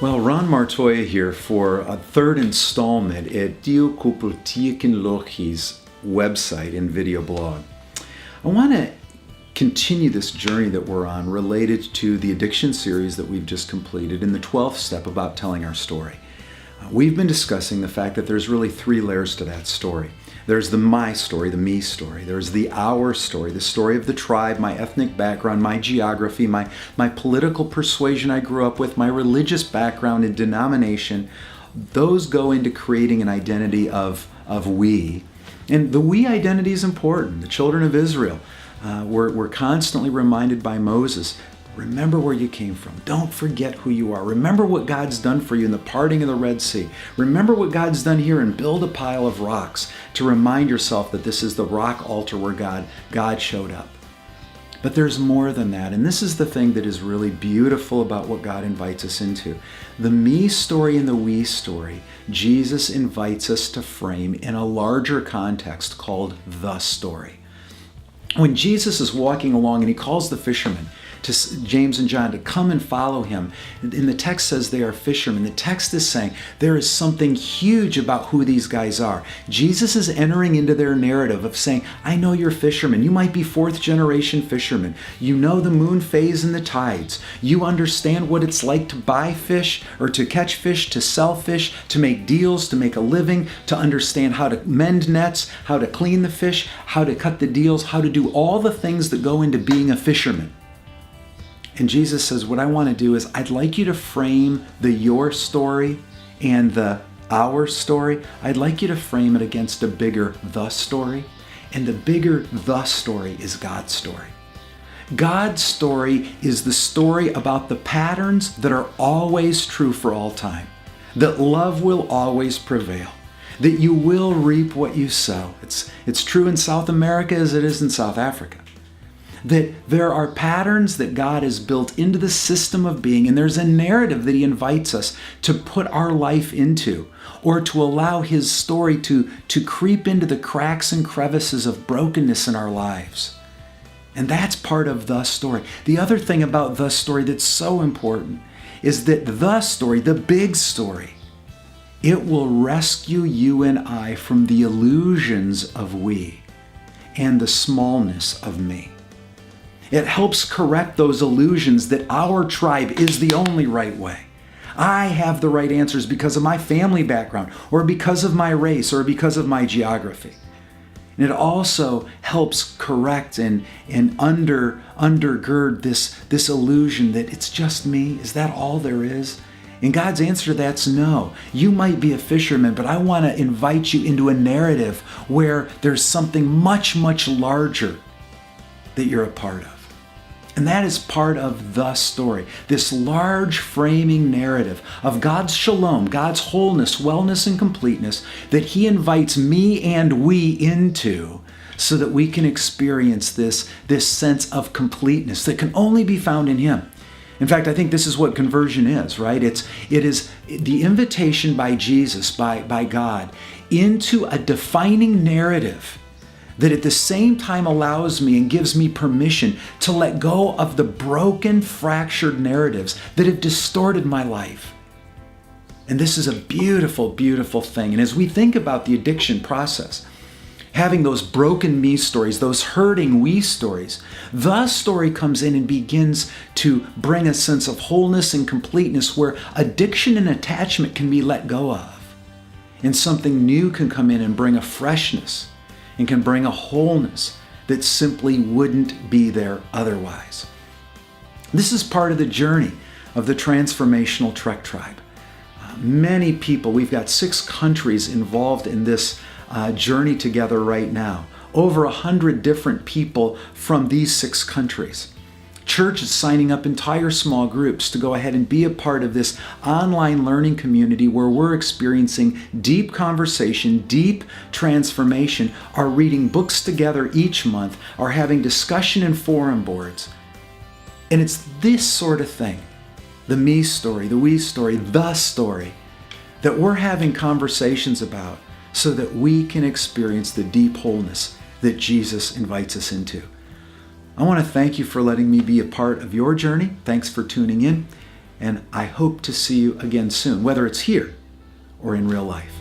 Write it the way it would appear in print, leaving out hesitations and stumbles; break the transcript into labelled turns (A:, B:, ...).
A: Well, Ron Martoia here for a third installment at THEO-LOGIE's website and video blog. I want to continue this journey that we're on related to the addiction series that we've just completed in the 12th step about telling our story. We've been discussing the fact that there's really three layers to that story. There's the my story, the me story. There's the our story, the story of the tribe, my ethnic background, my geography, my political persuasion I grew up with, my religious background and denomination. Those go into creating an identity of we. And the we identity is important. The children of Israel were constantly reminded by Moses, remember where you came from. Don't forget who you are. Remember what God's done for you in the parting of the Red Sea. Remember what God's done here and build a pile of rocks to remind yourself that this is the rock altar where God showed up. But there's more than that. And this is the thing that is really beautiful about what God invites us into. The me story and the we story, Jesus invites us to frame in a larger context called the story. When Jesus is walking along and he calls the fishermen, to James and John, to come and follow him. And the text says they are fishermen. The text is saying there is something huge about who these guys are. Jesus is entering into their narrative of saying, I know you're fishermen. You might be fourth generation fishermen. You know the moon phase and the tides. You understand what it's like to buy fish or to catch fish, to sell fish, to make deals, to make a living, to understand how to mend nets, how to clean the fish, how to cut the deals, how to do all the things that go into being a fisherman. And Jesus says, what I want to do is I'd like you to frame the your story and the our story. I'd like you to frame it against a bigger the story. And the bigger the story is God's story. God's story is the story about the patterns that are always true for all time. That love will always prevail. That you will reap what you sow. It's true in South America as it is in South Africa. That there are patterns that God has built into the system of being, and there's a narrative that he invites us to put our life into, or to allow his story to creep into the cracks and crevices of brokenness in our lives. And that's part of the story. The other thing about the story that's so important is that the story, the big story, it will rescue you and I from the illusions of we and the smallness of me. It helps correct those illusions that our tribe is the only right way. I have the right answers because of my family background, or because of my race, or because of my geography. And it also helps correct and undergird this illusion that it's just me. Is that all there is? And God's answer to that's no. You might be a fisherman, but I want to invite you into a narrative where there's something much, much larger that you're a part of. And that is part of the story, this large framing narrative of God's shalom, God's wholeness, wellness, and completeness that he invites me and we into so that we can experience this sense of completeness that can only be found in him. In fact, I think this is what conversion is, right? It is the invitation by Jesus, by God, into a defining narrative that at the same time allows me and gives me permission to let go of the broken, fractured narratives that have distorted my life. And this is a beautiful, beautiful thing. And as we think about the addiction process, having those broken me stories, those hurting we stories, the story comes in and begins to bring a sense of wholeness and completeness where addiction and attachment can be let go of. And something new can come in and bring a freshness and can bring a wholeness that simply wouldn't be there otherwise. This is part of the journey of the Transformational Trek Tribe. Many people, we've got 6 countries involved in this journey together right now. Over 100 different people from these 6 countries. Church is signing up entire small groups to go ahead and be a part of this online learning community where we're experiencing deep conversation, deep transformation, are reading books together each month, are having discussion in forum boards. And it's this sort of thing, the me story, the we story, the story, that we're having conversations about so that we can experience the deep wholeness that Jesus invites us into. I want to thank you for letting me be a part of your journey. Thanks for tuning in. And I hope to see you again soon, whether it's here or in real life.